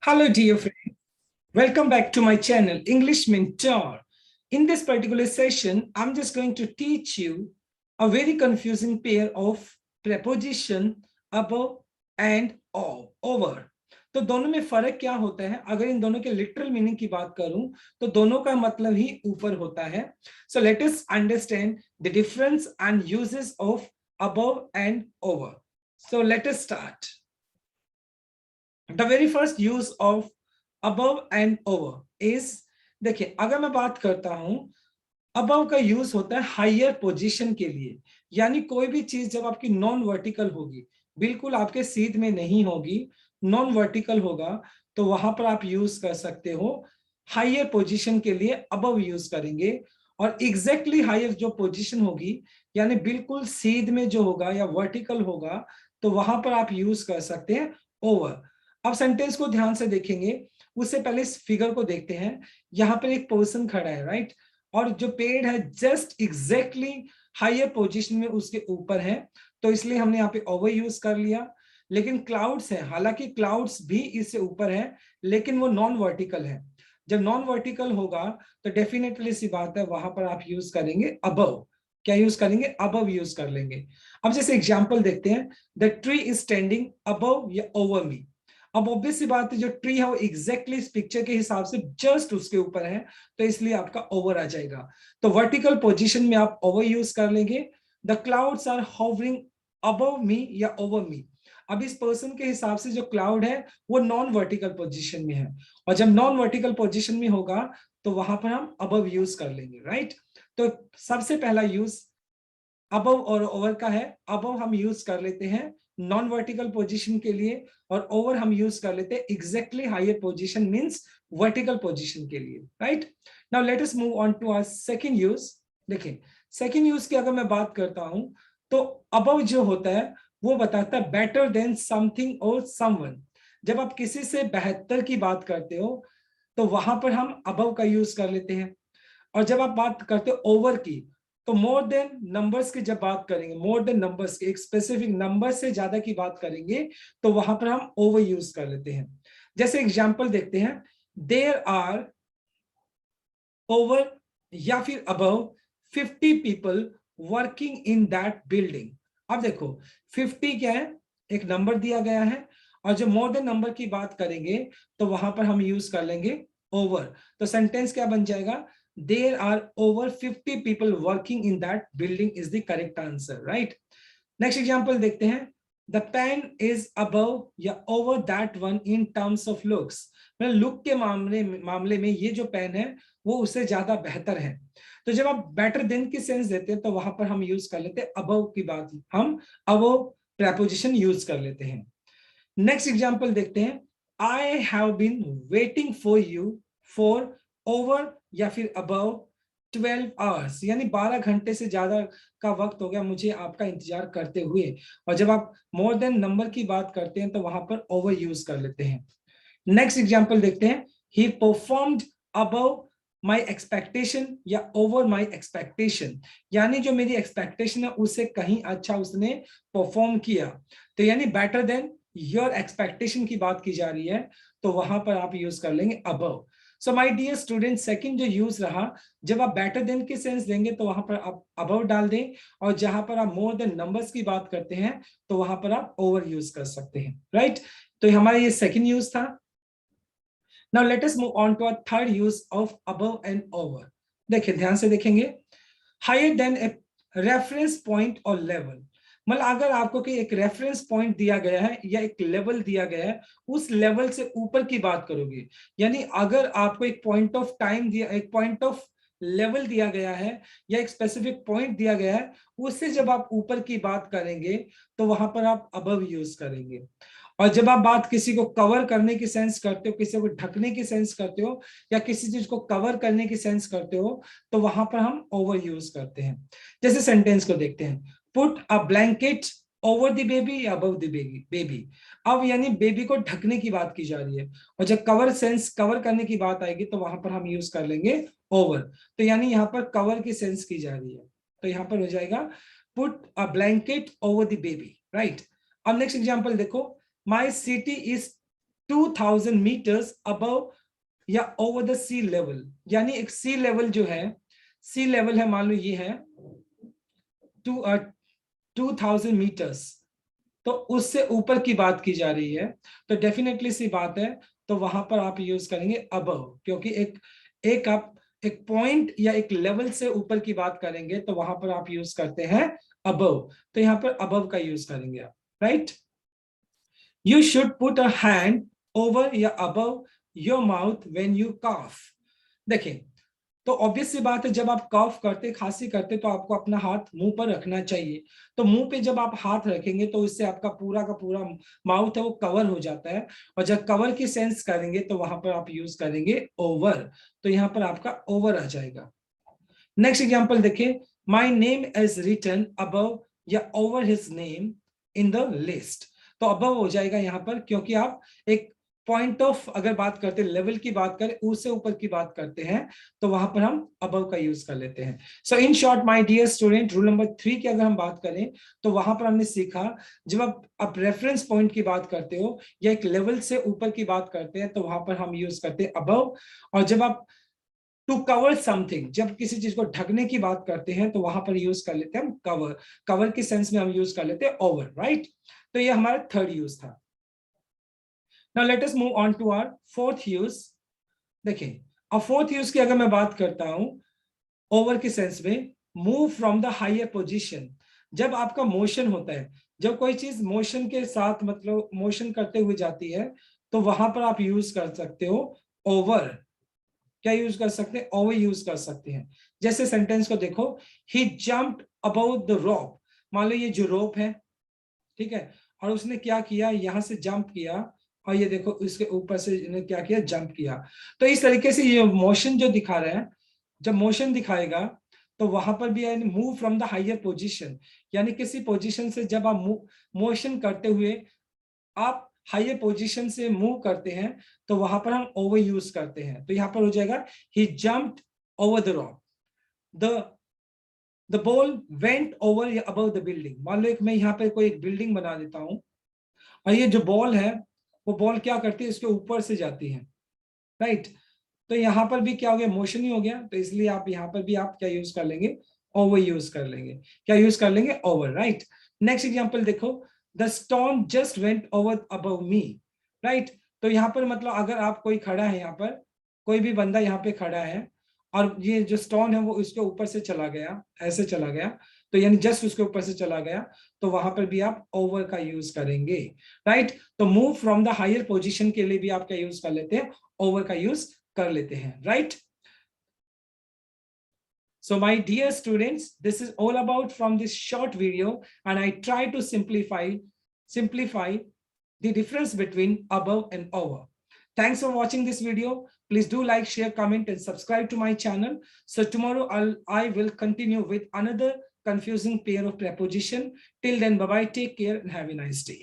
Hello, dear friend. Welcome back to my channel, English Mentor. In this particular session, I'm just going to teach you a very confusing pair of preposition above and over. तो दोनों में फर्क क्या होता है? अगर इन दोनों के लिटरल मीनिंग की बात करूं तो दोनों का मतलब ही ऊपर होता है. So let us understand the difference and uses of above and over. So let us start. The very first use of above and over is, देखिए अगर मैं बात करता हूं, above का यूज होता है हायर पोजीशन के लिए. यानी कोई भी चीज जब आपकी नॉन वर्टिकल होगी, बिल्कुल आपके सीध में नहीं होगी, नॉन वर्टिकल होगा, तो वहां पर आप यूज कर सकते हो हायर पोजीशन के लिए above यूज करेंगे. और एग्जैक्टली हायर जो पोजीशन होगी, यानी बिल्कुल सीध में जो होगा या वर्टिकल होगा, तो वहां पर आप यूज कर सकते हैं ओवर. अब सेंटेंस को ध्यान से देखेंगे, उससे पहले इस फिगर को देखते हैं. यहाँ पर एक पर्सन खड़ा है, राइट, और जो पेड़ है जस्ट एग्जैक्टली हायर पोजीशन में उसके ऊपर है, तो इसलिए हमने यहाँ पे ओवर यूज कर लिया. लेकिन क्लाउड्स है, हालांकि क्लाउड्स भी इससे ऊपर है, लेकिन वो नॉन वर्टिकल है. जब नॉन वर्टिकल होगा तो डेफिनेटली सी बात है, वहां पर आप यूज करेंगे अबव. क्या यूज करेंगे? अबव यूज कर लेंगे. अब जैसे एग्जाम्पल देखते हैं, the tree is standing above या ओवर मी. अब ऑब्वियस सी बात है, जो ट्री है वो एग्जैक्टली इस पिक्चर के हिसाब से जस्ट उसके ऊपर है, तो इसलिए आपका ओवर आ जाएगा. तो वर्टिकल पोजीशन में आप ओवर यूज कर लेंगे. The clouds are hovering above me या ओवर मी. अब इस पर्सन के हिसाब से जो क्लाउड है वो नॉन वर्टिकल पोजीशन में है, और जब नॉन वर्टिकल पोजीशन में होगा तो वहां पर हम अबव यूज कर लेंगे, राइट. तो सबसे पहला यूज अबव और ओवर का है. अबव हम यूज कर लेते हैं नॉन वर्टिकल पोजीशन के लिए, और ओवर हम यूज कर लेते हैं exactly higher position means vertical position के लिए, right. Now let us move on to our second use. देखिए सेकंड यूज की अगर मैं बात करता हूं, तो अबव जो होता है वो बताता है बेटर देन समथिंग और समवन. जब आप किसी से बेहतर की बात करते हो तो वहां पर हम अबव का यूज कर लेते हैं. और जब आप बात करते हो ओवर की, तो मोर देन नंबर्स की जब बात करेंगे, मोर देन नंबर्स की, एक स्पेसिफिक नंबर से ज्यादा की बात करेंगे, तो वहां पर हम ओवर यूज कर लेते हैं. जैसे एग्जांपल देखते हैं, देयर आर ओवर या फिर above 50 people working in that building. अब देखो 50 क्या है, एक नंबर दिया गया है, और जो मोर देन नंबर की बात करेंगे तो वहां पर हम यूज कर लेंगे ओवर. तो सेंटेंस क्या बन जाएगा? There are over 50 people working in that building is the correct answer, right? Next example देखते हैं. The pen is above या over that one in terms of looks. मतलब लुक के मामले में ये जो पेन है वो उससे ज्यादा बेहतर है. तो जब आप बेटर देन की सेंस देते हैं तो वहां पर हम यूज कर लेते हैं अबव की बात, हम अबव प्रेपोजिशन यूज कर लेते हैं. नेक्स्ट एग्जांपल देखते हैं. I have been waiting for you for over या फिर अबव 12 आवर्स, यानी 12 घंटे से ज्यादा का वक्त हो गया मुझे आपका इंतजार करते हुए. और जब आप मोर देन नंबर की बात करते हैं तो वहां पर ओवर यूज कर लेते हैं. नेक्स्ट एग्जांपल देखते हैं. ही परफॉर्म्ड अबव माई एक्सपेक्टेशन या ओवर माई एक्सपेक्टेशन, यानी जो मेरी एक्सपेक्टेशन है उससे कहीं अच्छा उसने परफॉर्म किया. तो यानी बेटर देन योर एक्सपेक्टेशन की बात की जा रही है, तो वहां पर आप यूज कर लेंगे above. So my dear student, second जो यूज रहा, जब आप बेटर देन के सेंस देंगे तो वहां पर आप अबव डाल दें, और जहां पर आप मोर देन नंबर्स की बात करते हैं तो वहां पर आप ओवर यूज कर सकते हैं, राइट. तो हमारा ये सेकंड यूज था. Now let us move on to our third use of above and over. देखिए ध्यान से देखेंगे. Higher than a reference point or level. मतलब अगर आपको कि एक रेफरेंस पॉइंट दिया गया है या एक लेवल दिया गया है, उस लेवल से ऊपर की बात करोगे. यानी अगर आपको एक पॉइंट ऑफ टाइम दिया, एक पॉइंट ऑफ लेवल दिया गया है या एक स्पेसिफिक पॉइंट दिया गया है, उससे जब आप ऊपर की बात करेंगे तो वहां पर आप अबव यूज करेंगे. और जब आप बात किसी को कवर करने की सेंस करते हो, किसी को ढकने की सेंस करते हो, या किसी चीज को कवर करने की सेंस करते हो, तो वहां पर हम ओवर यूज करते हैं. जैसे सेंटेंस को देखते हैं. Put a blanket over the baby या अबव द बेबी. अब यानी बेबी को ढकने की बात की जा रही है, और जब कवर सेंस, कवर करने की बात आएगी तो वहां पर हम यूज कर लेंगे ओवर. तो यानी यहाँ पर कवर की सेंस की जा रही है, तो यहाँ पर हो जाएगा put a blanket over the baby, right. अब नेक्स्ट एग्जांपल देखो. My city is 2000 meters above या over the sea level, यानी एक sea level जो है, sea level है, मान लो ये है 2000 meters, तो उससे ऊपर की बात की जा रही है, तो डेफिनेटली सी बात है, तो वहां पर आप यूज करेंगे अबव, क्योंकि एक आप एक पॉइंट या एक लेवल से ऊपर की बात करेंगे तो वहां पर आप यूज करते हैं अबव, तो यहां पर अबव का यूज करेंगे आप, right. You should put a hand over या above your mouth when you cough. देखिए, तो ऑब्वियस सी बात है, जब आप कॉफ करते, खांसी करते, तो आपको अपना हाथ मुंह पर रखना चाहिए। तो मुंह पे जब आप हाथ रखेंगे तो इससे आपका पूरा का पूरा माउथ है वो कवर हो जाता है, और जब कवर की सेंस करेंगे तो वहां पर आप यूज करेंगे ओवर, तो यहाँ पर आपका ओवर आ जाएगा। नेक्स्ट एग्जांपल देखिए, my name is written above या over his name in the list. तो अबव हो जाएगा यहाँ पर, क्योंकि आप एक पॉइंट ऑफ अगर बात करते हैं, लेवल की बात करें, उससे ऊपर की बात करते हैं, तो वहां पर हम अबव का यूज कर लेते हैं। So in short my dear student, rule number 3 की अगर हम बात करें तो वहां पर हमने सीखा, जब आप रेफरेंस पॉइंट की बात करते हो या एक लेवल से ऊपर की बात करते हैं तो वहां पर हम यूज करते हैं अबव, और जब आप टू कवर समथिंग, जब किसी चीज को ढकने की बात करते हैं तो वहां पर यूज कर लेते हैं हम कवर, कवर के सेंस में हम यूज कर लेते हैं ओवर, राइट। तो ये हमारा थर्ड यूज था। Now let us move on to our fourth use. देखिए, अब फोर्थ यूज की अगर मैं बात करता हूं ओवर के सेंस में, move from the higher position. जब आपका मोशन होता है, जब कोई चीज मोशन के साथ मतलब मोशन करते हुए जाती है, तो वहां पर आप यूज कर सकते हो ओवर। क्या यूज कर सकते हैं? ओवर यूज कर सकते हैं। जैसे सेंटेंस को देखो, ही जंप्ड अबाउट द रोप। मान लो ये जो रोप है, ठीक है, और उसने क्या किया, यहां से जंप किया, और ये देखो इसके ऊपर से क्या किया, जंप किया। तो इस तरीके से ये मोशन जो दिखा रहे हैं, जब मोशन दिखाएगा तो वहां पर भी यानी move from the higher position, यानी किसी पोजीशन से जब आप मोशन करते हुए आप हायर पोजीशन से मूव करते हैं तो वहां पर हम ओवर यूज करते हैं। तो यहां पर हो जाएगा he jumped over the rock, the ball went over above the building. मान लो एक मैं यहाँ पे कोई एक बिल्डिंग बना देता हूँ, और ये जो बॉल है वो बॉल क्या करती है, इसके ऊपर से जाती है, राइट। तो यहाँ पर भी क्या हो गया, मोशन ही हो गया, तो इसलिए आप यहाँ पर भी आप क्या यूज कर लेंगे, ओवर यूज कर लेंगे। क्या यूज कर लेंगे, ओवर, राइट। नेक्स्ट एग्जांपल देखो, the stone just went over above me, right. तो यहाँ पर मतलब अगर आप कोई खड़ा है, यहाँ पर कोई भी बंदा यहाँ पे खड़ा है, और ये जो स्टोन है वो उसके ऊपर से चला गया, ऐसे चला गया, तो यानी जस्ट उसके ऊपर से चला गया, तो वहां पर भी आप ओवर का यूज करेंगे, राइट। तो move from the higher position के लिए भी आप क्या यूज कर लेते हैं, ओवर का यूज कर लेते हैं, right. So my dear students, this is all about from this short video, and I try to simplify the difference between above and over. Thanks for watching this video. Please do like, share, comment, and subscribe to my channel. So tomorrow I will continue with another confusing pair of preposition. Till then, bye bye, take care, and have a nice day.